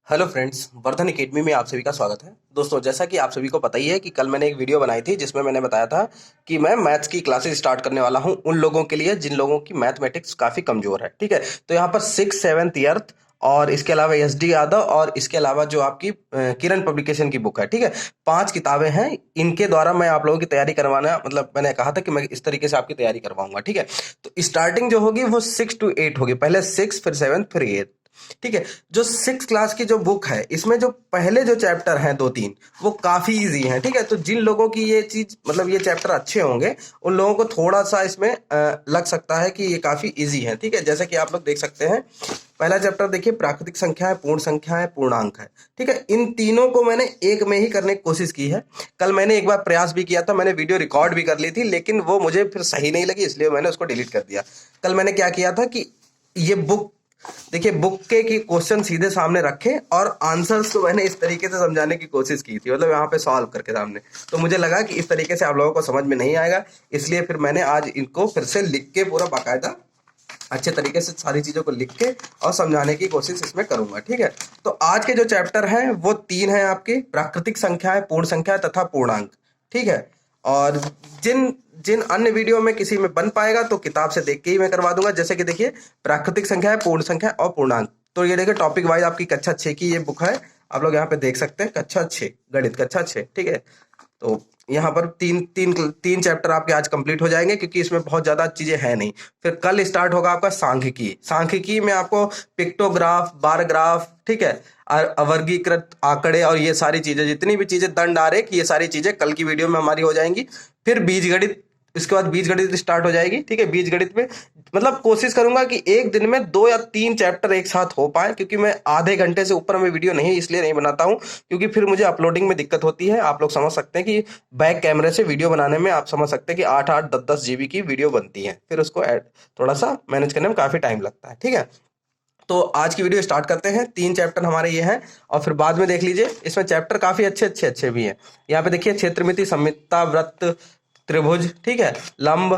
Hello friends, Vardhan academy में आप सभी का स्वागत है। दोस्तों, जैसा कि आप सभी को पता ही है कि कल मैंने एक वीडियो बनाई थी जिसमें मैंने बताया था कि मैं मैथ्स की क्लासेस स्टार्ट करने वाला हूं उन लोगों के लिए जिन लोगों की मैथमेटिक्स काफ़ी कमज़ोर है। ठीक है, तो यहाँ पर 6th 7th ईयर्थ और इसके अलावा SD यादव और इसके अलावा जो आपकी किरण पब्लिकेशन की बुक है। ठीक है, 5 किताबें हैं। इनके द्वारा मैं आप लोगों की तैयारी करवाना, मतलब मैंने कहा था कि मैं इस तरीके से आपकी तैयारी करवाऊंगा। ठीक है, तो स्टार्टिंग जो होगी वो 6 to 8 होगी। पहले 6, फिर 7, फिर 8। ठीक है, जो 6 क्लास की जो बुक है इसमें जो पहले जो चैप्टर हैं 2 3 वो काफी इजी हैं। ठीक है, तो जिन लोगों की ये चीज, मतलब ये चैप्टर अच्छे होंगे उन लोगों को थोड़ा सा इसमें लग सकता है कि ये काफी इजी है। ठीक है, जैसे कि आप लोग देख सकते हैं, पहला चैप्टर देखिए, प्राकृतिक संख्या है, पूर्ण संख्या है, पूर्णांक है। ठीक है, इन तीनों को मैंने एक में ही करने की कोशिश की है। कल मैंने एक बार प्रयास भी किया था, मैंने वीडियो रिकॉर्ड भी कर ली थी, लेकिन वो मुझे फिर सही नहीं लगी, इसलिए मैंने उसको डिलीट कर दिया। कल मैंने क्या किया था कि ये बुक देखिए, बुक के की क्वेश्चन सीधे सामने रखे और आंसर्स तो मैंने इस तरीके से समझाने की कोशिश की थी, मतलब यहाँ पे सॉल्व करके सामने। तो मुझे लगा कि इस तरीके से आप लोगों को समझ में नहीं आएगा, इसलिए फिर मैंने आज इनको फिर से लिख के पूरा बाकायदा अच्छे तरीके से सारी चीजों को लिख के और समझाने की कोशिश इसमें करूंगा। ठीक है, तो आज के जो चैप्टर हैं वो 3 हैं आपके, प्राकृतिक संख्या है, पूर्ण संख्या तथा पूर्णांक। ठीक है, और जिन जिन अन्य वीडियो में किसी में बन पाएगा तो किताब से देख के ही मैं करवा दूंगा। जैसे कि देखिए, प्राकृतिक संख्या है, पूर्ण संख्या और पूर्णांक। तो ये देखिए, टॉपिक वाइज आपकी कक्षा 6 की ये बुक है, आप लोग यहाँ पे देख सकते हैं, कक्षा 6 गणित कक्षा 6। ठीक है, तो यहाँ पर तीन तीन तीन चैप्टर आपके आज कंप्लीट हो जाएंगे, क्योंकि इसमें बहुत ज्यादा चीजें हैं नहीं। फिर कल स्टार्ट होगा आपका सांख्यिकी। सांख्यिकी में आपको पिक्टोग्राफ, बार ग्राफ, ठीक है, अवर्गीकृत आंकड़े और ये सारी चीजें, जितनी भी चीजें, दंड आरेख, ये सारी चीजें कल की वीडियो में हमारी हो जाएंगी। फिर बीजगणित, इसके बाद बीजगणित स्टार्ट हो जाएगी। ठीक है, बीजगणित में मतलब कोशिश करूंगा कि एक दिन में 2 या 3 चैप्टर एक साथ हो पाए, क्योंकि मैं आधे घंटे से ऊपर में वीडियो नहीं इसलिए नहीं बनाता हूं, क्योंकि फिर मुझे अपलोडिंग में दिक्कत होती है। आप लोग समझ सकते हैं कि बैक कैमरे से वीडियो बनाने में आप समझ सकते हैं कि 8 8 10 10 GB की वीडियो बनती है, फिर उसको थोड़ा सा मैनेज करने में काफी टाइम लगता है। ठीक है, तो आज की वीडियो स्टार्ट करते हैं। 3 चैप्टर हमारे ये हैं, और फिर बाद में देख लीजिए, इसमें चैप्टर काफी अच्छे भी हैं। यहाँ पे देखिए, क्षेत्रमिति, सममितता, वृत्त, त्रिभुज, ठीक है, लंब,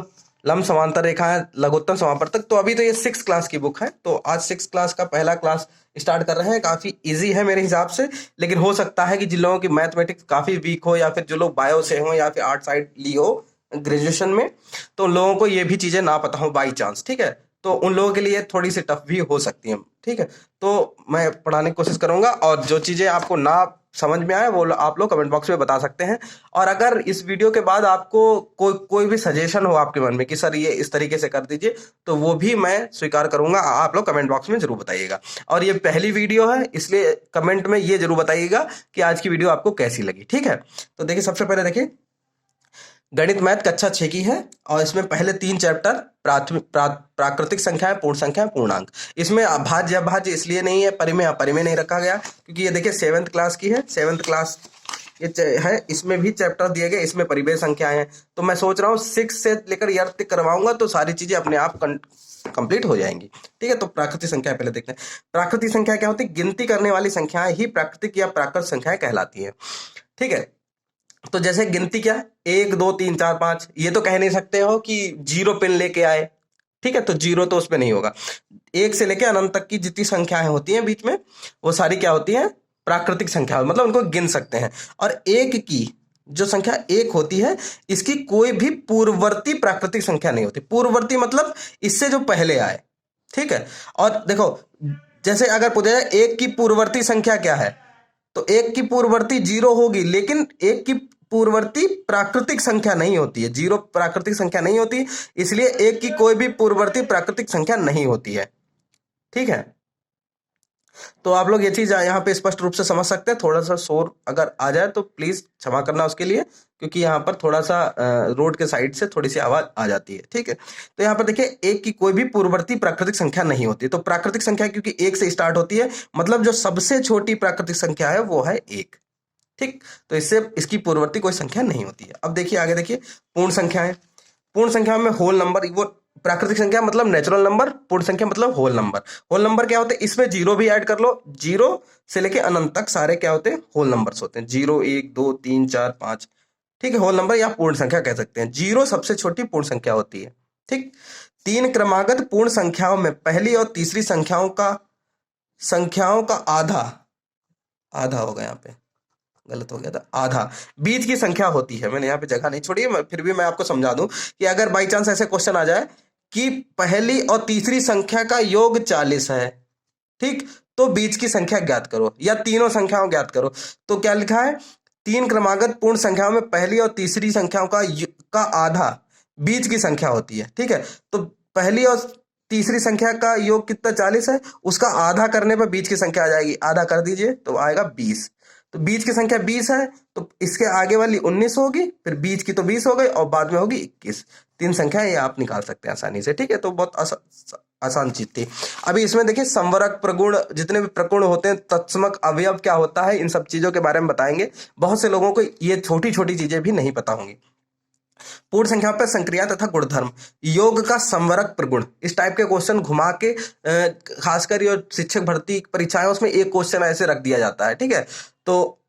लंब समांतर रेखाएं, लघुत्तम समापवर्तक। तो अभी तो ये 6 क्लास की बुक है, तो आज 6 क्लास का पहला क्लास स्टार्ट कर रहे हैं। काफी इजी है मेरे हिसाब से, लेकिन हो सकता है कि जिन लोगों की मैथमेटिक्स काफी वीक हो, या फिर जो लोग बायो से हो, या फिर आर्ट साइड ली हो ग्रेजुएशन में, तो उन लोगों को ये भी चीजें ना पता हो बाई चांस। ठीक है, तो उन लोगों के लिए थोड़ी सी टफ भी हो सकती है। ठीक है, तो मैं पढ़ाने की कोशिश करूंगा, और जो चीजें आपको ना समझ में आए वो आप लोग कमेंट बॉक्स में बता सकते हैं। और अगर इस वीडियो के बाद आपको कोई भी सजेशन हो आपके मन में कि सर ये इस तरीके से कर दीजिए, तो वो भी मैं स्वीकार करूंगा। आप लोग कमेंट बॉक्स में जरूर बताइएगा। और ये पहली वीडियो है, इसलिए कमेंट में ये जरूर बताइएगा कि आज की वीडियो आपको कैसी लगी। ठीक है, तो देखिए, सबसे पहले देखिए, गणित मैथ कक्षा 6 की है, और इसमें पहले 3 चैप्टर, प्राकृतिक संख्या है, पूर्ण संख्या है, पूर्णांक। इसमें भाज्य अभाज्य इसलिए नहीं है, परिमेय अपरिमेय नहीं रखा गया, क्योंकि ये देखिए 7th क्लास की है। 7th क्लास ये है, इसमें भी चैप्टर दिए गए, इसमें परिमेय संख्याएं हैं। तो मैं सोच रहा हूँ 6 से लेकर ईयर तक करवाऊंगा, तो सारी चीजें अपने आप कंप्लीट हो जाएंगी। ठीक है, तो प्राकृतिक संख्या पहले देखते हैं। प्राकृतिक संख्या क्या होती है? गिनती करने वाली संख्याएं ही प्राकृतिक या प्राकृत संख्याएं कहलाती है। ठीक है, तो जैसे गिनती क्या है, 1 2 3 4 5, ये तो कह नहीं सकते हो कि जीरो पिन लेके आए। ठीक है, तो जीरो तो उसमें नहीं होगा। 1 से लेके अनंत तक की जितनी संख्याएं होती हैं बीच में, वो सारी क्या होती हैं? प्राकृतिक संख्या, मतलब उनको गिन सकते हैं। और एक की जो संख्या 1 होती है, इसकी कोई भी पूर्ववर्ती प्राकृतिक संख्या नहीं होती। पूर्ववर्ती मतलब इससे जो पहले आए। ठीक है, और देखो, जैसे अगर पूछा जाए 1 की पूर्ववर्ती संख्या क्या है, तो 1 की पूर्ववर्ती 0 होगी, लेकिन 1 की पूर्ववर्ती प्राकृतिक संख्या नहीं होती है। 0 प्राकृतिक संख्या नहीं होती, इसलिए 1 की कोई भी पूर्ववर्ती प्राकृतिक संख्या नहीं होती है। ठीक है, तो आप लोग ये चीज यहाँ पे स्पष्ट रूप से समझ सकते हैं। थोड़ा सा शोर अगर आ जाए तो प्लीज क्षमा करना उसके लिए, क्योंकि यहाँ पर थोड़ा सा रोड के साइड से थोड़ी सी आवाज आ जाती है। ठीक है, तो यहाँ पर देखिए, 1 की कोई भी पूर्ववर्ती प्राकृतिक संख्या नहीं होती। तो प्राकृतिक संख्या क्योंकि 1 से स्टार्ट होती है, मतलब जो सबसे छोटी प्राकृतिक संख्या है वो है 1। ठीक, तो इससे इसकी पूर्ववर्ती कोई संख्या नहीं होती है। अब देखिए आगे, देखिए पूर्ण संख्या है। पूर्ण संख्या में होल नंबर, वो प्राकृतिक संख्या मतलब नेचुरल नंबर, पूर्ण संख्या मतलब होल नंबर। होल नंबर क्या होते हैं? इसमें जीरो भी ऐड कर लो, 0 से लेके अनंत तक सारे क्या होते हैं? होल नंबर्स होते हैं। 0 1 2 3 4 5। ठीक है, होल नंबर या पूर्ण संख्या कह सकते हैं। 0 सबसे छोटी पूर्ण संख्या होती है। ठीक, 3 क्रमागत पूर्ण संख्याओं में पहली और तीसरी संख्याओं का आधा आधा होगा, यहाँ पे गलत हो गया था, आधा बीच की संख्या होती है। मैंने यहाँ पे जगह नहीं छोड़ी है, फिर भी मैं आपको समझा दूं कि अगर बाई चांस ऐसे क्वेश्चन आ जाए कि पहली और तीसरी संख्या का योग 40 है, ठीक, तो बीच की संख्या ज्ञात करो या तीनों संख्याओं ज्ञात करो। तो क्या लिखा है, तीन क्रमागत पूर्ण संख्याओं में पहली और तीसरी संख्याओं का आधा बीच की संख्या होती है, ठीक है। तो पहली और तीसरी संख्या का योग कितना 40 है, उसका आधा करने पर बीच की संख्या आ जाएगी, आधा कर दीजिए तो आएगा 20। तो बीच की संख्या 20 है, तो इसके आगे वाली 19 होगी, फिर बीच की तो 20 हो गई और बाद में होगी 21। तीन संख्या ये आप निकाल सकते हैं आसानी से, ठीक है। तो बहुत आसान चीज थी। अभी इसमें देखिए संवरक प्रगुण, जितने भी प्रगुण होते हैं, तत्समक अवयव क्या होता है, इन सब चीजों के बारे में बताएंगे। बहुत से लोगों को ये छोटी छोटी चीजें भी नहीं पता होंगी। पूर्ण संख्या पर संक्रिया तथा गुणधर्म, योग का संवरक प्रगुण, इस टाइप के क्वेश्चन घुमा के खासकर ये शिक्षक भर्ती परीक्षाएं, उसमें एक क्वेश्चन ऐसे रख दिया जाता है, ठीक है। तो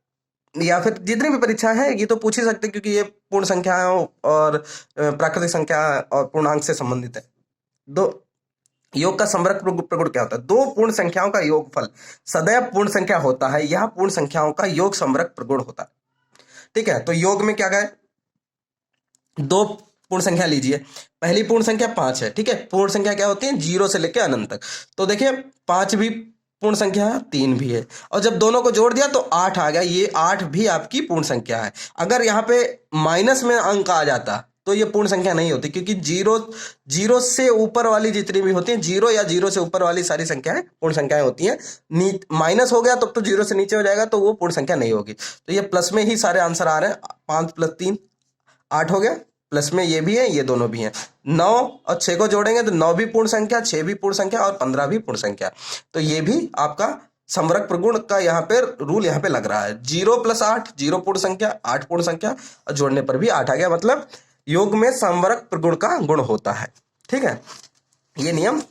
या फिर जितनी भी परीक्षाएं हैं ये तो पूछ ही सकते हैं, क्योंकि ये पूर्ण संख्याओं और प्राकृतिक संख्या और पूर्णांक से संबंधित है। दो योग का संवरक प्रगुण क्या होता है, दो पूर्ण संख्याओं का योगफल सदैव पूर्ण संख्या होता है, यह पूर्ण संख्याओं का योग संवरक प्रगुण होता है, ठीक है। तो योग में क्या गए, दो पूर्ण संख्या लीजिए, पहली पूर्ण संख्या 5 है, ठीक है। पूर्ण संख्या क्या होती है, 0 से लेकर अनंत तक। तो देखिए 5 भी पूर्ण संख्या है, 3 भी है, और जब दोनों को जोड़ दिया तो 8 आ गया, ये 8 भी आपकी पूर्ण संख्या है। अगर यहाँ पे माइनस में अंक आ जाता तो ये पूर्ण संख्या नहीं होती, क्योंकि जीरो से ऊपर वाली जितनी भी होती हैं, जीरो या जीरो से ऊपर वाली सारी संख्याएं पूर्ण संख्याएं होती हैं। माइनस हो गया तब तो जीरो से नीचे हो जाएगा, तो वो पूर्ण संख्या नहीं होगी। तो ये प्लस में ही सारे आंसर आ रहे हैं, 5 + 3 8 हो गया, प्लस में ये भी है, ये दोनों भी हैं। 9 और 6 को जोड़ेंगे तो 9 भी पूर्ण संख्या, 6 भी पूर्ण संख्या और 15 भी पूर्ण संख्या। तो ये भी आपका संवरक प्रगुण का यहाँ पे रूल यहाँ पे लग रहा है। 0 + 8 0 पूर्ण संख्या, 8 पूर्ण संख्या, और जोड़ने पर भी 8 आ गया, मतलब योग में संवरक प्रगुण का गुण होता है, ठीक है। ये नियम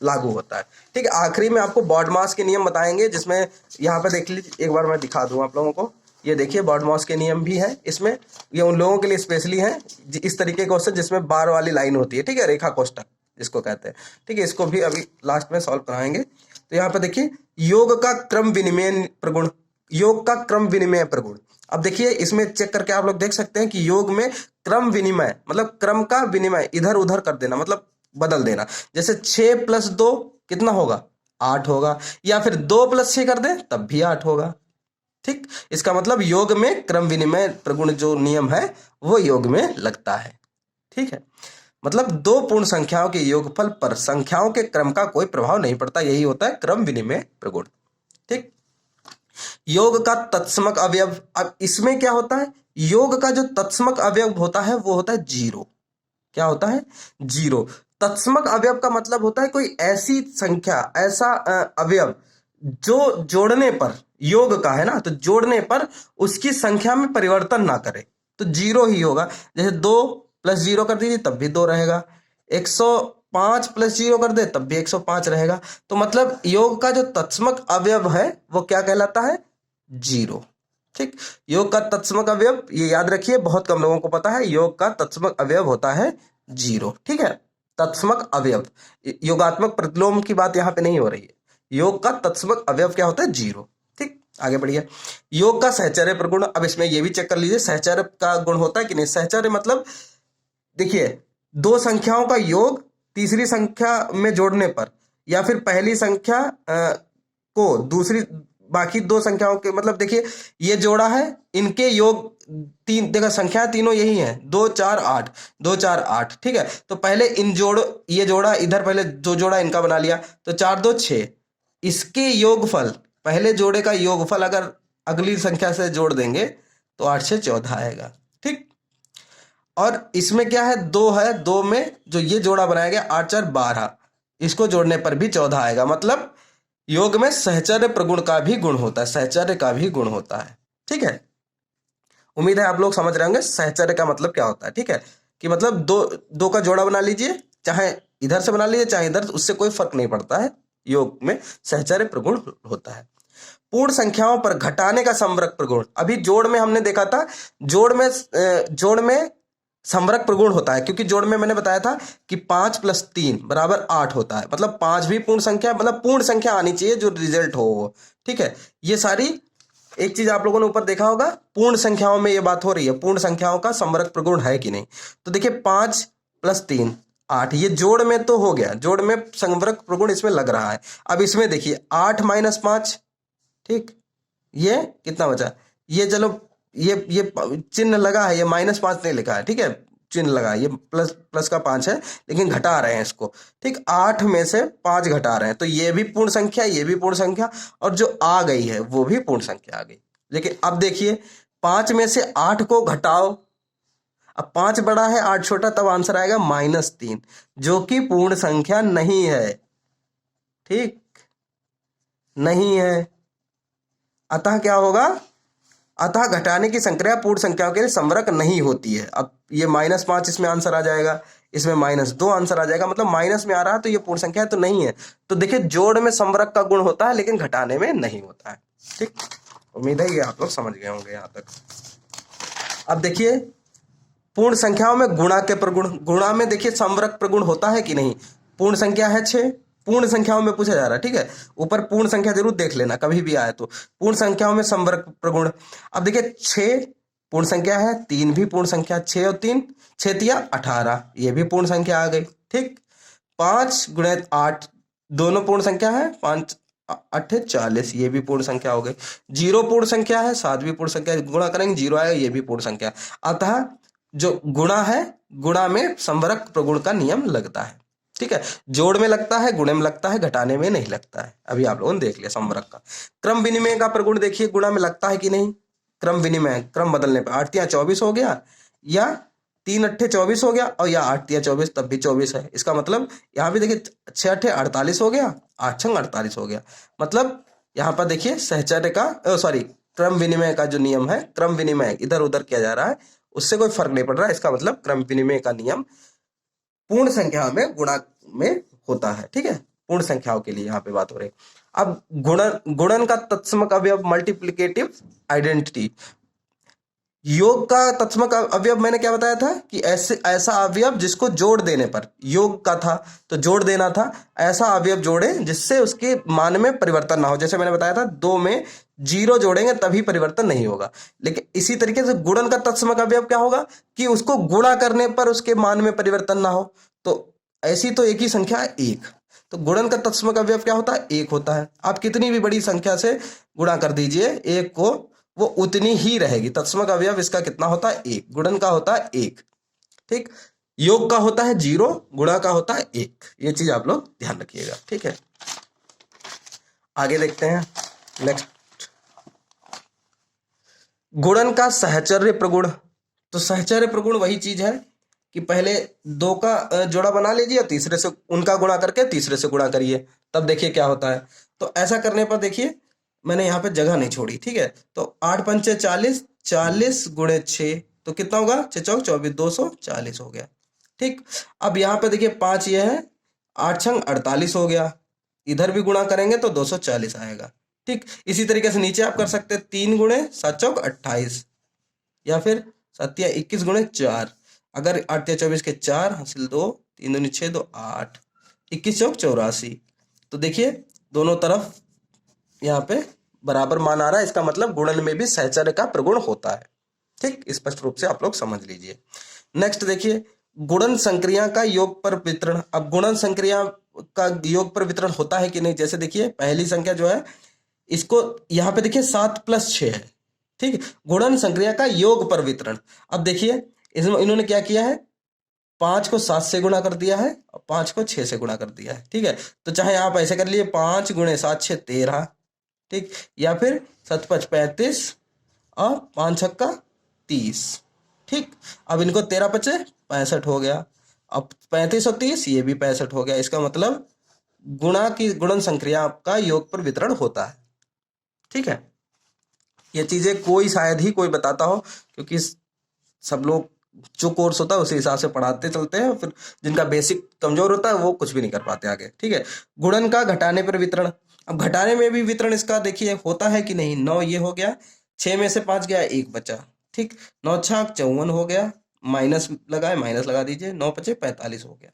लागू होता है, ठीक है। आखिरी में आपको बॉडमास के नियम बताएंगे, जिसमें यहाँ पे देख लीजिए, एक बार मैं दिखा दूं आप लोगों को। ये देखिए बॉडमास के नियम भी है इसमें, ये उन लोगों के लिए स्पेशली है इस तरीके के क्वेश्चन जिसमें बार वाली लाइन होती है, ठीक है, रेखा कोष्ठक जिसको कहते हैं, ठीक है। इसको भी अभी लास्ट में सॉल्व कराएंगे। तो यहाँ पे देखिए योग का क्रम विनिमय प्रगुण, योग का क्रम विनिमय प्रगुण। अब देखिए इसमें चेक करके आप लोग देख सकते हैं कि योग में क्रम विनिमय मतलब क्रम का विनिमय, इधर उधर कर देना, मतलब बदल देना। जैसे 6 + 2 कितना होगा, 8 होगा, या फिर 2 + 6 कर दें तब भी 8 होगा, ठीक। इसका मतलब योग में क्रम विनिमय प्रगुण जो नियम है वो योग में लगता है, ठीक है। मतलब दो पूर्ण संख्याओं के योगफल पर संख्याओं के क्रम का कोई प्रभाव नहीं पड़ता, यही होता है क्रम विनिमय प्रगुण, ठीक। योग का तत्समक अवयव, अब इसमें क्या होता है, योग का जो तत्समक अवयव होता है वो होता है 0। क्या होता है, 0। तत्समक अवयव का मतलब होता है कोई ऐसी संख्या, ऐसा अवयव जो जोड़ने पर, योग का है ना, तो जोड़ने पर उसकी संख्या में परिवर्तन ना करे, तो 0 ही होगा। जैसे 2 + 0 कर दीजिए तब भी 2 रहेगा, 105 + 0 कर दे तब भी 105 रहेगा। तो मतलब योग का जो तत्समक अवयव है वो क्या कहलाता है, 0, ठीक। योग का तत्समक अवयव, ये याद रखिए, बहुत कम लोगों को पता है, योग का तत्समक अवयव होता है 0, ठीक है। तत्समक अवयव, योगात्मक प्रतिलोम की बात यहाँ पे नहीं हो रही है, योग का तत्समक अवयव क्या होता है, 0, ठीक। आगे बढ़िए, योग का सहचर्य प्रगुण। अब इसमें ये भी चेक कर लीजिए सहचर्य का गुण होता है कि नहीं। सहचर्य मतलब देखिए दो संख्याओं का योग तीसरी संख्या में जोड़ने पर, या फिर पहली संख्या को दूसरी, बाकी दो संख्याओं के, मतलब देखिए ये जोड़ा है, इनके योग तीन, देखो संख्या तीनों यही है, 2 4 8, 2 4 8, ठीक है। तो पहले इन ये जोड़ा इधर, पहले जो जोड़ा इनका बना लिया, तो 4 2 6, इसके योगफल, पहले जोड़े का योगफल अगर अगली संख्या से जोड़ देंगे तो 8 से 14 आएगा, ठीक। और इसमें क्या है, 2 है, 2 में जो ये जोड़ा बनाया गया 8 4 12, इसको जोड़ने पर भी 14 आएगा। मतलब योग में सहचर्य प्रगुण का भी गुण होता है, सहचर्य का भी गुण होता है, ठीक है। उम्मीद है आप लोग समझ रहे होंगे सहचर्य का मतलब क्या होता है, ठीक है। कि मतलब दो का जोड़ा बना लीजिए, चाहे इधर से बना लीजिए चाहे इधर, उससे कोई फर्क नहीं पड़ता है, योग में सहचर्य प्रगुण होता है। पूर्ण संख्याओं पर घटाने का संवरक प्रगुण, अभी जोड़ में हमने देखा था, जोड़ में संवरक प्रगुण होता है, क्योंकि जोड़ में मैंने बताया था कि 5 + 3 = 8 होता है। मतलब 5 भी पूर्ण संख्या, मतलब पूर्ण संख्या आनी चाहिए जो रिजल्ट हो, ठीक है। ये सारी एक चीज आप लोगों ने ऊपर देखा होगा, पूर्ण संख्याओं में ये बात हो रही है, पूर्ण संख्याओं का समवरक प्रगुण है कि नहीं। तो देखिए 5 + 3 8, ये जोड़ में तो हो गया, जोड़ में समवरक प्रगुण इसमें लग रहा है। अब इसमें देखिए 8 - 5, ठीक, ये कितना बचा, ये चलो ये चिन्ह लगा है, ये -5 नहीं लिखा है, ठीक है, चिन्ह लगा है, ये प्लस का 5 है, लेकिन घटा रहे हैं इसको, ठीक, 8 में से 5 घटा रहे हैं, तो ये भी पूर्ण संख्या, ये भी पूर्ण संख्या, और जो आ गई है वो भी पूर्ण संख्या आ गई। लेकिन अब देखिए 5 में से 8 को घटाओ, अब 5 बड़ा है 8 छोटा, तब आंसर आएगा -3, जो कि पूर्ण संख्या नहीं है, ठीक, नहीं है। अतः क्या होगा, अतः घटाने की संक्रिया पूर्ण संख्याओं के लिए समवरक नहीं होती है। अब ये -5 इसमें आंसर आ जाएगा, इसमें -2 आंसर आ जाएगा, मतलब माइनस में आ रहा है, तो ये पूर्ण संख्या तो नहीं है। तो देखिए जोड़ में समवरक का गुण होता है, लेकिन घटाने में नहीं होता है, ठीक। उम्मीद है ये आप लोग समझ गए होंगे यहाँ तक। अब देखिए पूर्ण संख्याओं में गुणा के प्रगुण, गुणा में देखिए समवरक प्रगुण होता है कि नहीं। पूर्ण संख्या है 6, पूर्ण संख्याओं में पूछा जा रहा है, ठीक है, ऊपर पूर्ण संख्या जरूर देख लेना कभी भी आए तो। पूर्ण संख्याओं में समवरक प्रगुण, अब देखिए 6 पूर्ण संख्या है, 3 भी पूर्ण संख्या, 6 और 3 6 तिया 18, ये भी पूर्ण संख्या आ गई, ठीक। 5 × 8 दोनों पूर्ण संख्या है, 5 8 40, ये भी पूर्ण संख्या हो गई। 0 पूर्ण संख्या है, 7 भी पूर्ण संख्या, गुणा करेंगे 0 आएगा, ये भी पूर्ण संख्या। अतः जो गुणा है, गुणा में समवरक प्रगुण का नियम लगता है, ठीक है, जोड़ में लगता है, गुणे में लगता है, घटाने में नहीं लगता है। अभी आप लोगों ने देख लिया समवरक का। क्रम विनिमय का प्रगुण देखिए गुणा में लगता है कि नहीं। क्रम विनिमय, क्रम बदलने पर 8 तिया 24 हो गया, या 3 8 24 हो गया, और या 8 तिया 24 तब भी 24 है। इसका मतलब यहाँ भी देखिए 6 8 48 हो गया, 8 6 48 हो गया। मतलब यहाँ पर देखिए सहचर्य का सॉरी क्रम विनिमय का जो नियम है, क्रम विनिमय इधर उधर किया जा रहा है, उससे कोई फर्क नहीं पड़ रहा है। इसका मतलब क्रम विनिमय का नियम पूर्ण संख्या में गुणा में होता है, ठीक है, पूर्ण संख्याओं के लिए यहाँ पे बात हो रही है। अब गुणन का तत्समक अवयव, मल्टीप्लिकेटिव आइडेंटिटी। योग का तत्समक अवयव मैंने क्या बताया था कि ऐसा अवयव जिसको जोड़ देने पर, योग का था तो जोड़ देना था, ऐसा अवयव जोड़े जिससे उसके मान में परिवर्तन ना हो। जैसे मैंने बताया था 2 में 0 जोड़ेंगे तभी परिवर्तन नहीं होगा। लेकिन इसी तरीके से गुणन का तत्समक अवयव क्या होगा कि उसको गुणा करने पर उसके मान में परिवर्तन ना हो। तो ऐसी तो एक ही संख्या है 1, तो गुणन का तत्समक अवयव क्या होता है, 1 होता है। आप कितनी भी बड़ी संख्या से गुणा कर दीजिए 1 को, वो उतनी ही रहेगी। तत्समक अवयव इसका कितना होता है, 1। गुणन का होता है 1, ठीक। योग का होता है 0, गुणा का होता है 1। ये चीज आप लोग ध्यान रखिएगा, ठीक है। आगे देखते हैं नेक्स्ट, गुणन का सहचर्य प्रगुण। तो सहचर्य प्रगुण वही चीज है कि पहले 2 का जोड़ा बना लीजिए, तीसरे से उनका गुणा करके तीसरे से गुणा करिए, तब देखिए क्या होता है। तो ऐसा करने पर देखिए मैंने यहाँ पे जगह नहीं छोड़ी, ठीक है। तो 8 पंचे 40, 40 × 6 तो कितना होगा, 6 चौक 24, 240 हो गया, ठीक। अब यहाँ पे देखिए 5 ये है, 8 छंग 48 हो गया, इधर भी गुणा करेंगे तो 240 आएगा, ठीक। इसी तरीके से नीचे आप कर सकते हैं 3 × 7 चौक 28, या फिर 7 या 21 × 4, अगर 8 या 24 के 4 हासिल 2, 3 दूनी 6 2 8, 21 चौक 84। तो देखिए दोनों तरफ यहाँ पे बराबर मान आ रहा है, इसका मतलब गुणन में भी सहचर्य का प्रगुण होता है, ठीक। स्पष्ट रूप से आप लोग समझ लीजिए। नेक्स्ट देखिए गुणन संक्रिया का योग पर वितरण। अब गुणन संक्रिया का योग पर वितरण होता है कि नहीं। जैसे देखिए पहली संख्या जो है, इसको यहाँ पे देखिए 7 + 6 है, ठीक। गुणन संक्रिया का योग पर वितरण। अब देखिए इसमें इन्होंने क्या किया है, 5 को 7 से गुणा कर दिया है और 5 को 6 से गुणा कर दिया है, ठीक है। तो चाहे आप ऐसे कर लिए 5 × 7 6 13, ठीक, या फिर 7 5 35 और 5 छक्का 30, ठीक। अब इनको 13 5 65 हो गया, अब 35 और 30 ये भी 65 हो गया। इसका मतलब गुणा की गुणन संक्रिया का योग पर वितरण होता है, ठीक है। ये चीजें कोई शायद ही कोई बताता हो, क्योंकि सब लोग जो कोर्स होता है उसी हिसाब से पढ़ाते चलते हैं, फिर जिनका बेसिक कमजोर होता है वो कुछ भी नहीं कर पाते आगे, ठीक है। गुणन का घटाने पर वितरण। अब घटाने में भी वितरण इसका देखिए होता है कि नहीं। 9 ये हो गया, 6 में से 5 गया, 1 बचा, ठीक। 9 छाक 54 हो गया, माइनस लगाए, माइनस लगा दीजिए, 9 5 45 हो गया,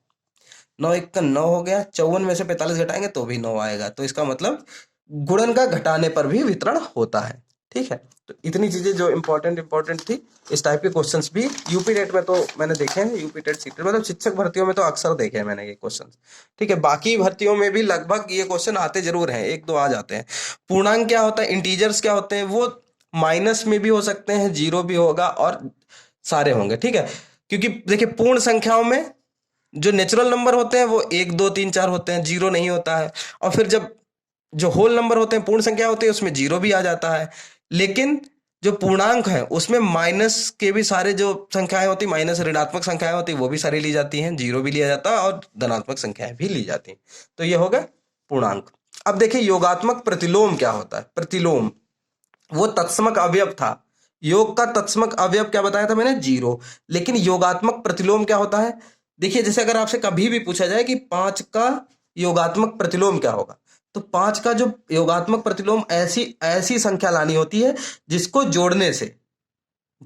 9 1 का 9 हो गया, 54 में से 45 घटाएंगे तो भी 9 आएगा। तो इसका मतलब गुणन का घटाने पर भी वितरण होता है, ठीक है, तो इतनी चीजें जो इंपॉर्टेंट थी, इस टाइप के क्वेश्चंस भी यूपी टेट में तो मैंने देखे हैं, यूपी टेट सीटेट मतलब शिक्षक भर्तियों में तो अक्सर देखे हैं मैंने ये क्वेश्चंस। ठीक है, बाकी भर्तियों में भी लगभग ये क्वेश्चन आते जरूर हैं, एक दो आ जाते हैं। पूर्णांक क्या होता है, इंटीजर्स क्या होते हैं, वो माइनस में भी हो सकते हैं, जीरो भी होगा और सारे होंगे। ठीक है, क्योंकि देखिए पूर्ण संख्याओं में जो नेचुरल नंबर होते हैं वो 1 2 3 4 होते हैं, जीरो नहीं होता है। और फिर जब जो होल नंबर होते हैं, पूर्ण संख्या होती है, उसमें जीरो भी आ जाता है। लेकिन जो पूर्णांक है उसमें माइनस के भी सारे जो संख्याएं होती, माइनस ऋणात्मक संख्याएं होती, वो भी सारी ली जाती हैं, जीरो भी लिया जाता है और धनात्मक संख्याएं भी ली जाती हैं। तो ये हो गया पूर्णांक। अब देखिए योगात्मक प्रतिलोम क्या होता है। प्रतिलोम वो तत्समक अवयव था। योग का तत्समक अवयव क्या बताया था मैंने, जीरो। लेकिन योगात्मक प्रतिलोम क्या होता है, देखिए जैसे अगर आपसे कभी भी पूछा जाए कि 5 का योगात्मक प्रतिलोम क्या होगा, तो 5 का जो योगात्मक प्रतिलोम ऐसी ऐसी संख्या लानी होती है जिसको जोड़ने से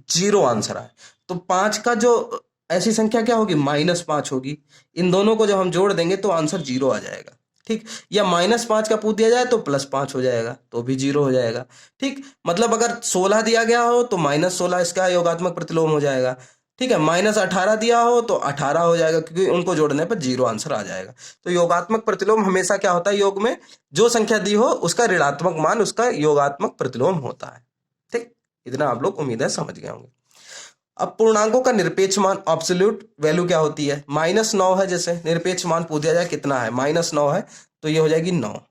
जीरो आंसर आए। तो 5 का जो ऐसी संख्या क्या होगी, -5 होगी। इन दोनों को जब हम जोड़ देंगे तो आंसर जीरो आ जाएगा। ठीक, या -5 का पूछ दिया जाए तो +5 हो जाएगा, तो भी जीरो हो जाएगा। ठीक, मतलब अगर 16 दिया गया हो तो -16 इसका योगात्मक प्रतिलोम हो जाएगा। ठीक है, -18 दिया हो तो 18 हो जाएगा, क्योंकि उनको जोड़ने पर जीरो आंसर आ जाएगा। तो योगात्मक प्रतिलोम हमेशा क्या होता है, योग में जो संख्या दी हो उसका ऋणात्मक मान उसका योगात्मक प्रतिलोम होता है। ठीक, इतना आप लोग उम्मीद है समझ गए होंगे। अब पूर्णांकों का निरपेक्ष मान एब्सोल्यूट वैल्यू क्या होती है, -9 है। जैसे निरपेक्ष मान पूछ दिया जाए कितना है, -9 है तो ये हो जाएगी 9,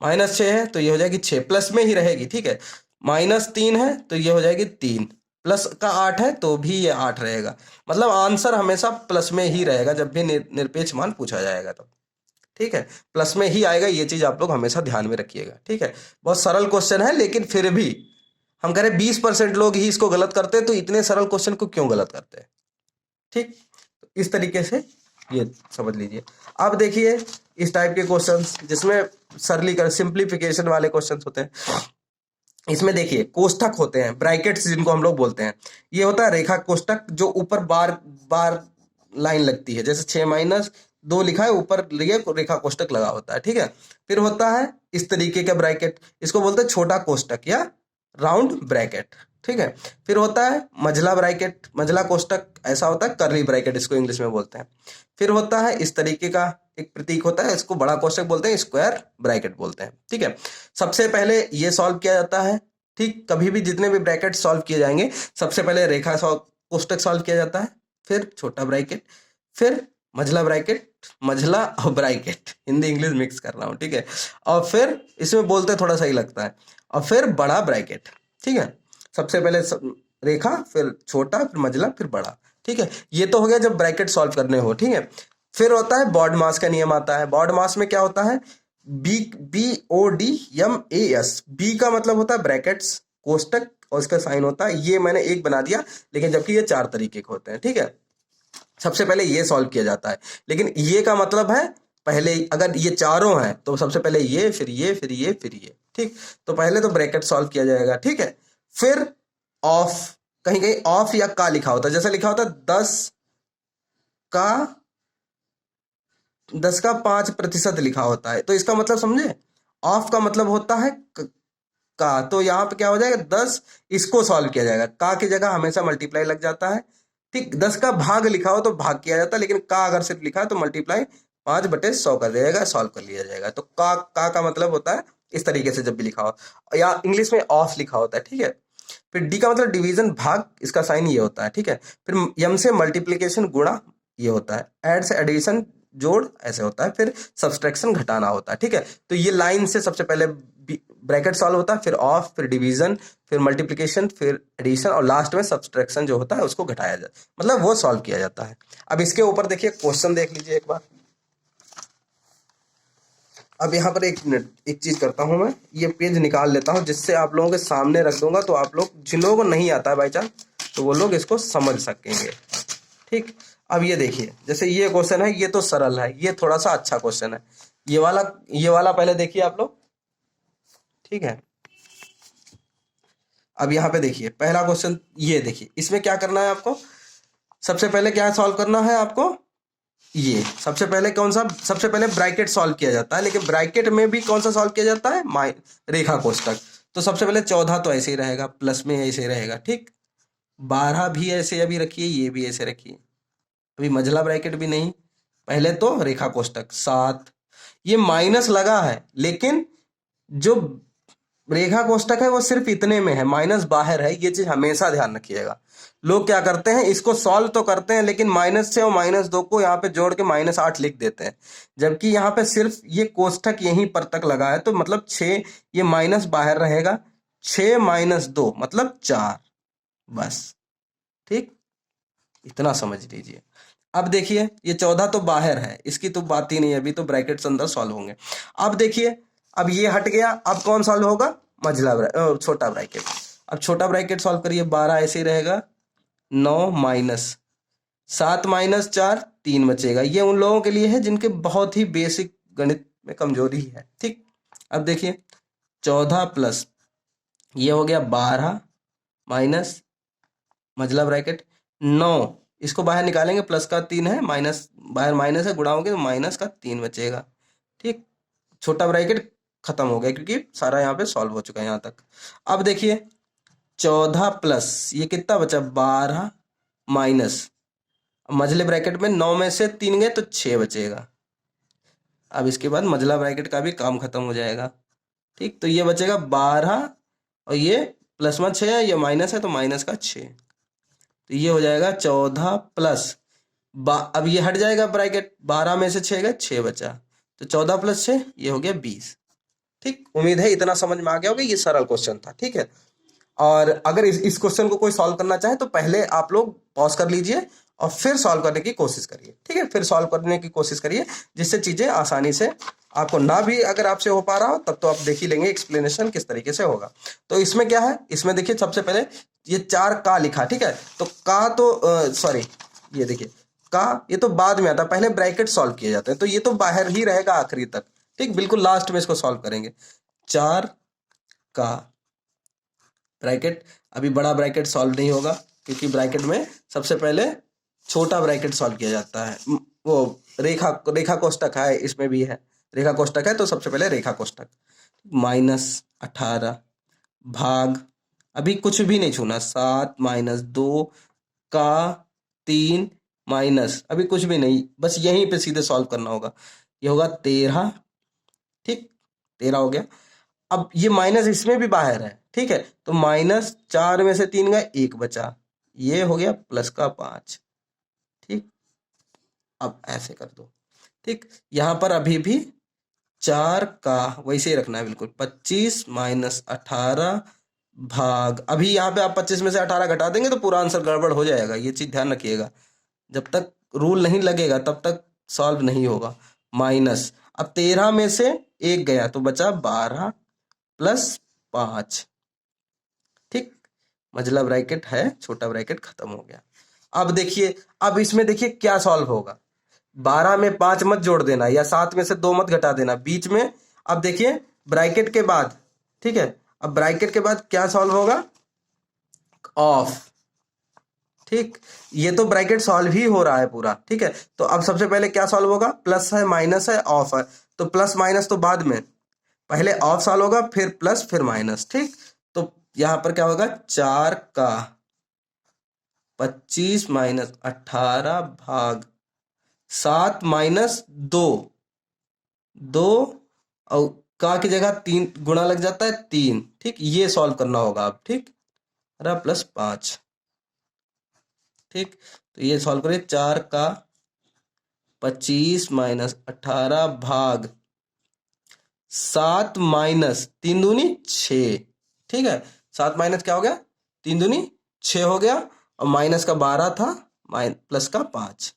-6 है तो ये हो जाएगी 6, प्लस में ही रहेगी। ठीक है, -3 है तो ये हो जाएगी 3, प्लस का 8 है तो भी ये 8 रहेगा। मतलब आंसर हमेशा प्लस में ही रहेगा जब भी निरपेक्ष मान पूछा जाएगा तो। ठीक है, प्लस में ही आएगा, ये चीज आप लोग हमेशा ध्यान में रखिएगा। ठीक है, बहुत सरल क्वेश्चन है, लेकिन फिर भी हम कह रहे 20% लोग ही इसको गलत करते हैं, तो इतने सरल क्वेश्चन को क्यों गलत करते हैं। ठीक, इस तरीके से ये समझ लीजिए। अब देखिए इस टाइप के क्वेश्चंस जिसमें सरलीकरण सिंप्लीफिकेशन वाले क्वेश्चंस होते हैं, इसमें देखिए कोष्ठक होते हैं, ब्रैकेट्स जिनको हम लोग बोलते हैं। ये होता है रेखा कोष्ठक, जो ऊपर बार बार लाइन लगती है, जैसे 6-2 लिखा है, ऊपर ये रेखा कोष्ठक लगा होता है। ठीक है, फिर होता है इस तरीके का ब्रैकेट, इसको बोलते हैं छोटा कोष्ठक या राउंड ब्रैकेट। ठीक है, फिर होता है मझला ब्रैकेट, मझला कोष्ठक ऐसा होता है, कर्ली ब्रैकेट इसको इंग्लिश में बोलते हैं। फिर होता है इस तरीके का एक प्रतीक होता है, इसको बड़ा कोष्ठक बोलते हैं, स्क्वायर ब्रैकेट बोलते हैं। ठीक है, सबसे पहले ये सॉल्व किया जाता है। ठीक, कभी भी जितने भी ब्रैकेट सॉल्व किए जाएंगे सबसे पहले रेखा कोष्ठक सॉल्व किया जाता है, फिर छोटा ब्रैकेट, फिर मझला ब्रैकेट, मझला और ब्रैकेट, हिंदी इंग्लिश मिक्स कर रहा हूँ। ठीक है, और फिर इसमें बोलते थोड़ा सही लगता है, और फिर बड़ा ब्रैकेट। ठीक है, सबसे पहले रेखा, फिर छोटा, फिर मझला, फिर बड़ा। ठीक है, ये तो हो गया जब ब्रैकेट सॉल्व करने हो। ठीक है, फिर होता है बॉड मास का नियम आता है। बॉड मास में क्या होता है, BODMAS, बी का मतलब होता है ब्रैकेट्स कोष्टक और इसका साइन होता है, ये मैंने एक बना दिया, लेकिन जबकि ये 4 तरीके के होते हैं। ठीक है, सबसे पहले ये सॉल्व किया जाता है, लेकिन ये का मतलब है पहले अगर ये चारों हैं तो सबसे पहले ये, फिर ये, फिर ये, फिर ये। ठीक, तो पहले तो ब्रैकेट सॉल्व किया जाएगा। ठीक है, फिर ऑफ, कहीं कहीं ऑफ या का लिखा होता है, जैसे लिखा होता है 10 का 5% लिखा होता है, तो इसका मतलब समझे, ऑफ का मतलब होता है का, तो यहाँ पे क्या हो जाएगा 10, इसको सॉल्व किया जाएगा, का की जगह हमेशा मल्टीप्लाई लग जाता है। ठीक, 10 का भाग लिखा हो तो भाग किया जाता है, लेकिन का अगर सिर्फ लिखा है तो मल्टीप्लाई 5/100 कर दिया जाएगा, सॉल्व कर लिया जाएगा। तो का मतलब होता है इस तरीके से जब भी लिखा हो, या इंग्लिश में ऑफ लिखा होता है। ठीक है, फिर डी का मतलब डिवीजन भाग, इसका साइन ये होता है। ठीक है, फिर यम से मल्टीप्लीकेशन गुणा ये होता है, ऐड से एडिशन जोड़ ऐसे होता है, फिर सब्सट्रैक्शन घटाना होता है। ठीक है, तो ये लाइन से सबसे पहले ब्रैकेट सॉल्व होता है, फिर ऑफ, फिर डिवीजन, फिर मल्टीप्लिकेशन, फिर एडिशन, और लास्ट में सब्सट्रैक्शन जो होता है उसको घटाया जाता है, मतलब वो सॉल्व किया जाता है। अब इसके ऊपर देखिए क्वेश्चन देख लीजिए एक बार। अब यहाँ पर एक चीज करता हूं मैं, ये पेज निकाल लेता हूं जिससे आप लोगों के सामने रख दूंगा, तो आप लोग जिन लोगों को नहीं आता है बाई चांस तो वो लोग इसको समझ सकेंगे। ठीक, अब ये देखिए, जैसे ये क्वेश्चन है, ये तो सरल है, ये थोड़ा सा अच्छा क्वेश्चन है, ये वाला पहले देखिए आप लोग। ठीक है, अब यहाँ पे देखिए पहला क्वेश्चन, ये देखिए इसमें क्या करना है आपको, सबसे पहले क्या सॉल्व करना है आपको, ये सबसे पहले कौन सा, सबसे पहले ब्रैकेट सॉल्व किया जाता है, लेकिन ब्रैकेट में भी कौन सा सॉल्व किया जाता है, रेखा कोष्ठक। तो सबसे पहले 14 तो ऐसे ही रहेगा, प्लस में ऐसे ही रहेगा, ठीक। 12 भी ऐसे अभी रखिए, ये भी ऐसे रखिए, अभी मझला ब्रैकेट भी नहीं, पहले तो रेखा कोष्टक 7, ये माइनस लगा है लेकिन जो रेखा कोष्टक है वो सिर्फ इतने में है, माइनस बाहर है, ये चीज हमेशा ध्यान रखिएगा। लोग क्या करते हैं, इसको सॉल्व तो करते हैं लेकिन -6 और -2 को यहाँ पे जोड़ के -8 लिख देते हैं, जबकि यहाँ पे सिर्फ ये कोष्टक यहीं पर तक लगा है, तो मतलब 6, ये माइनस बाहर रहेगा, 6 -2 मतलब 4, बस, ठीक, इतना समझ लीजिए। अब देखिए ये 14 तो बाहर है, इसकी तो बात ही नहीं है, अभी तो ब्रैकेट्स अंदर सॉल्व होंगे। अब देखिए, अब ये हट गया, अब कौन सॉल्व होगा, छोटा ब्रैकेट। अब छोटा ब्रैकेट सॉल्व करिए, 12 ऐसे ही रहेगा, 9 माइनस 7 -4 3 बचेगा। ये उन लोगों के लिए है जिनके बहुत ही बेसिक गणित में कमजोरी है, ठीक। अब देखिए 14 प्लस ये हो गया 12 माइनस मझला ब्रैकेट 9, इसको बाहर निकालेंगे, प्लस का 3 है, माइनस बाहर माइनस है, गुणाओगे तो माइनस का 3 बचेगा, ठीक। छोटा ब्रैकेट खत्म हो गया क्योंकि सारा यहाँ पे सॉल्व हो चुका है यहाँ तक। अब देखिए 14 प्लस ये कितना बचा, 12 माइनस मझले ब्रैकेट में 9 में से 3 गए तो 6 बचेगा। अब इसके बाद मझला ब्रैकेट का भी काम खत्म हो जाएगा, ठीक। तो ये बचेगा 12 और ये प्लस में 6 है, ये माइनस है तो माइनस का 6, तो ये हो जाएगा 14 प्लस अब ये हट जाएगा ब्रैकेट, 12 में से 6 गए 6 बचा, तो 14 प्लस 6 ये हो गया 20, ठीक। उम्मीद है इतना समझ में आ गया होगा, ये सरल क्वेश्चन था, ठीक है। और अगर इस क्वेश्चन को कोई सॉल्व करना चाहे तो पहले आप लोग पॉज कर लीजिए और फिर सॉल्व करने की कोशिश करिए, ठीक है, फिर सॉल्व करने की कोशिश करिए, जिससे चीजें आसानी से आपको ना भी अगर आपसे हो पा रहा हो तब तो आप देख ही लेंगे एक्सप्लेनेशन किस तरीके से होगा। तो इसमें क्या है, इसमें देखिए सबसे पहले ये 4 का लिखा, ठीक है, तो का तो सॉरी, ये देखिए का ये तो बाद में आता, पहले ब्रैकेट सॉल्व किए जाते हैं, तो ये तो बाहर ही रहेगा आखिरी तक, ठीक, बिल्कुल लास्ट में इसको सॉल्व करेंगे। 4 का ब्रैकेट, अभी बड़ा ब्रैकेट सॉल्व नहीं होगा क्योंकि ब्रैकेट में सबसे पहले छोटा ब्रैकेट सॉल्व किया जाता है। वो रेखा कोष्टक है, इसमें भी है रेखा कोष्टक है, तो सबसे पहले रेखा कोष्टक, -18 भाग, अभी कुछ भी नहीं छूना, 7 -2 का 3 माइनस, अभी कुछ भी नहीं, बस यहीं पे सीधे सॉल्व करना होगा, ये होगा 13, ठीक, 13 हो गया। अब ये माइनस इसमें भी बाहर है, ठीक है, तो -4 में से 3 गए 1 बचा, ये हो गया प्लस का 5, ठीक। अब ऐसे कर दो, ठीक, यहां पर अभी भी 4 का वैसे ही रखना है बिल्कुल, 25 -18 भाग, अभी यहाँ पे आप 25 में से 18 घटा देंगे तो पूरा आंसर गड़बड़ हो जाएगा, ये चीज ध्यान रखिएगा, जब तक रूल नहीं लगेगा तब तक सॉल्व नहीं होगा। माइनस अब 13 में से 1 गया तो बचा 12 प्लस 5, ठीक, मझला ब्रैकेट है, छोटा ब्रैकेट खत्म हो गया। अब देखिए, अब इसमें देखिए क्या सॉल्व होगा, 12 में 5 मत जोड़ देना या 7 में से 2 मत घटा देना बीच में। अब देखिए ब्रैकेट के बाद, ठीक है, अब ब्रैकेट के बाद क्या सॉल्व होगा, ऑफ, ठीक, ये तो ब्रैकेट सॉल्व ही हो रहा है पूरा, ठीक है, तो अब सबसे पहले क्या सॉल्व होगा, प्लस है माइनस है ऑफ है, तो प्लस माइनस तो बाद में, पहले ऑफ सॉल्व होगा फिर प्लस फिर माइनस, ठीक। तो यहां पर क्या होगा, 4 का 25 -18 भाग 7 -2, 2 और का की जगह 3 गुणा लग जाता है 3, ठीक, ये सॉल्व करना होगा अब, ठीक, प्लस 5, ठीक, तो ये सॉल्व करिए, 4 का 25 -18 भाग 7 माइनस 3 दूनी 6, ठीक है, 7 माइनस क्या हो गया, 3 दूनी 6 हो गया, और माइनस का 12 था, प्लस का 5।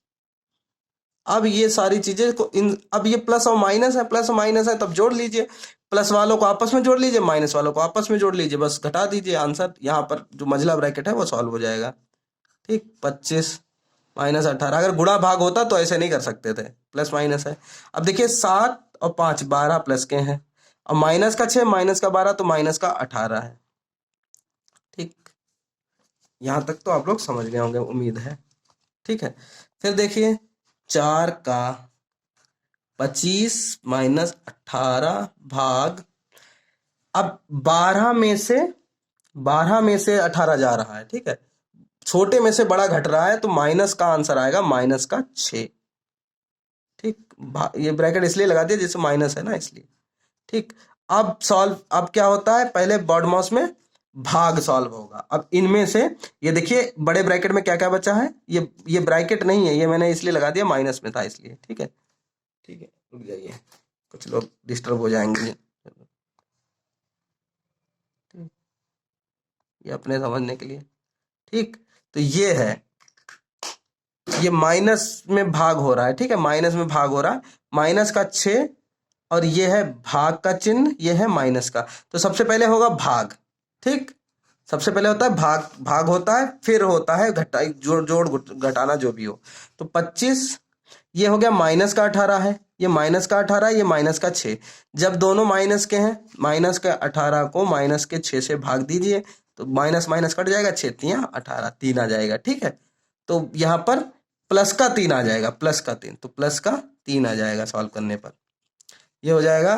अब ये सारी चीजें को अब ये प्लस और माइनस है, प्लस और माइनस है, तब जोड़ लीजिए, प्लस वालों को आपस में जोड़ लीजिए, माइनस वालों को आपस में जोड़ लीजिए, बस घटा दीजिए, आंसर यहाँ पर जो मझला ब्रैकेट है वो सॉल्व हो जाएगा, ठीक। 25 -18, अगर गुणा भाग होता तो ऐसे नहीं कर सकते थे, प्लस माइनस है। अब देखिए 7 और 5 12 प्लस के हैं, और माइनस का 6 माइनस का 12 तो माइनस का 18 है, ठीक, यहां तक तो आप लोग समझ गए होंगे उम्मीद है, ठीक है। फिर देखिए 4 का 25 -18 भाग अब 12 में से 18 जा रहा है, ठीक है, छोटे में से बड़ा घट रहा है, तो माइनस का आंसर आएगा माइनस का 6। ठीक, ये ब्रैकेट इसलिए लगा दिया जिससे माइनस है ना, इसलिए। ठीक, अब क्या होता है, पहले बॉड मास में भाग सॉल्व होगा। अब इनमें से ये देखिए बड़े ब्रैकेट में क्या क्या बचा है, ये ब्रैकेट नहीं है, ये मैंने इसलिए लगा दिया, माइनस में था इसलिए। ठीक है, ठीक है, रुक जाइए, कुछ लोग डिस्टर्ब हो जाएंगे। ये अपने समझने के लिए। ठीक, तो ये है, ये माइनस में भाग हो रहा है, ठीक है, माइनस में भाग हो रहा है, माइनस का 6, और ये है भाग का चिन्ह, ये है माइनस का। तो सबसे पहले होगा भाग। ठीक, सबसे पहले होता है भाग, भाग होता है, फिर होता है घटाई, जोड़ जोड़ घटाना जो भी हो। तो 25, ये हो गया माइनस का 18 है, ये माइनस का 18, ये माइनस का 6। जब दोनों माइनस के हैं, माइनस के 18 को माइनस के 6 से भाग दीजिए, तो माइनस माइनस कट जाएगा, 6 तियां 18, 3 आ जाएगा। ठीक है, तो यहाँ पर प्लस का 3 आ जाएगा, प्लस का 3, तो प्लस का 3 आ जाएगा सॉल्व करने पर। ये हो जाएगा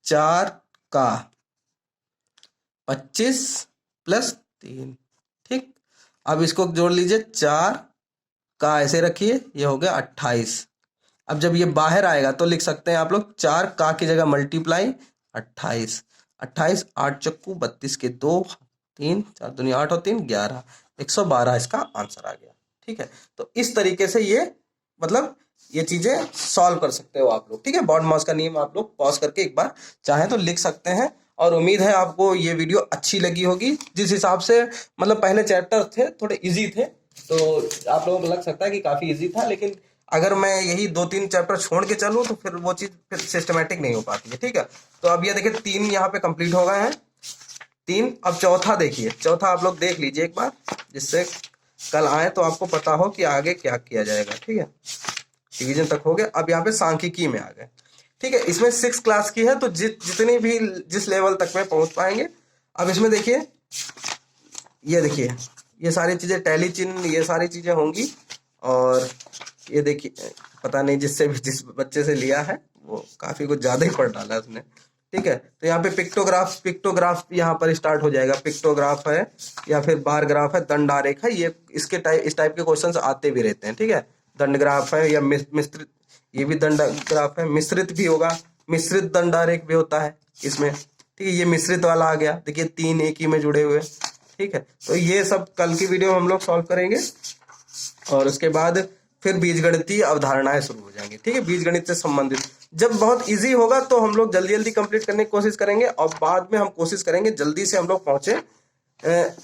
4 का 25 प्लस 3। ठीक, अब इसको जोड़ लीजिए, 4 का ऐसे रखिए, ये हो गया 28। अब जब ये बाहर आएगा तो लिख सकते हैं आप लोग 4 का की जगह मल्टीप्लाई 28, 28 8 चक्कू 32 के 2, 3 4 दूनी 8 और 3 11, 112 इसका आंसर आ गया। ठीक है, तो इस तरीके से ये मतलब ये चीजें सॉल्व कर सकते हो आप लोग। ठीक है, बॉड मास का नियम आप लोग पॉज करके एक बार चाहें तो लिख सकते हैं। और उम्मीद है आपको ये वीडियो अच्छी लगी होगी। जिस हिसाब से मतलब पहले चैप्टर थे थोड़े इजी थे, तो आप लोगों को लग सकता है कि काफी इजी था, लेकिन अगर मैं यही 2-3 चैप्टर छोड़ के चलूं तो फिर वो चीज फिर सिस्टमेटिक नहीं हो पाती है। ठीक है, तो अब ये देखिए 3 यहाँ पे कंप्लीट हो गए हैं, 3। अब चौथा देखिए, चौथा आप लोग देख लीजिए एक बार, जिससे कल आए तो आपको पता हो कि आगे क्या किया जाएगा। ठीक है, डिवीजन तक हो गया, अब यहाँ पे सांख्यिकी में आ गए। ठीक है, इसमें 6 क्लास की है, तो जितनी भी जिस लेवल तक में पहुंच पाएंगे। अब इसमें देखिए, ये देखिए ये सारी चीजें टैली चिन्ह, ये सारी चीजें होंगी। और ये देखिए, पता नहीं जिस बच्चे से लिया है वो काफी कुछ ज्यादा ही पढ़ डाला है उसने। ठीक है, तो यहाँ पे पिक्टोग्राफ यहाँ पर स्टार्ट हो जाएगा। पिक्टोग्राफ है या फिर बार ग्राफ है, दंड आरेख है, ये इस टाइप के क्वेश्चंस आते भी रहते हैं। ठीक है, दंड ग्राफ है या मिश्रित, ये भी दंड ग्राफ है, मिश्रित भी होगा, मिश्रित दंड आरेख भी होता है इसमें। ठीक है, ये मिश्रित वाला आ गया, देखिए 3 एक ही में जुड़े हुए। ठीक है, तो ये सब कल की वीडियो में हम लोग सॉल्व करेंगे, और उसके बाद फिर बीजगणितीय अवधारणाएं शुरू हो जाएंगी। ठीक है, बीजगणित से संबंधित जब बहुत इजी होगा तो हम लोग जल्दी जल्दी कंप्लीट करने की कोशिश करेंगे, और बाद में हम कोशिश करेंगे जल्दी से हम लोग पहुंचे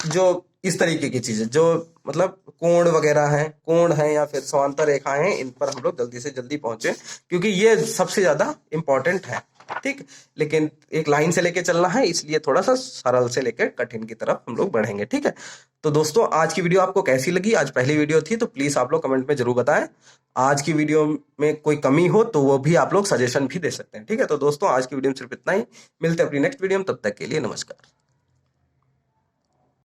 जो इस तरीके की चीजें जो मतलब कोण वगैरह हैं, कोण है या फिर समांतर रेखाएं हैं, इन पर हम लोग जल्दी से जल्दी पहुंचे, क्योंकि ये सबसे ज्यादा इंपॉर्टेंट है। ठीक, लेकिन एक लाइन से लेके चलना है, इसलिए थोड़ा सा सरल से लेकर कठिन की तरफ हम लोग बढ़ेंगे। ठीक है, तो दोस्तों आज की वीडियो आपको कैसी लगी? आज पहली वीडियो थी, तो प्लीज आप लोग कमेंट में जरूर बताएं। आज की वीडियो में कोई कमी हो तो वो भी आप लोग सजेशन भी दे सकते हैं। ठीक है, तो दोस्तों आज की वीडियो में सिर्फ इतना ही, मिलते हैं अपनी नेक्स्ट वीडियो में, तब तक के लिए नमस्कार।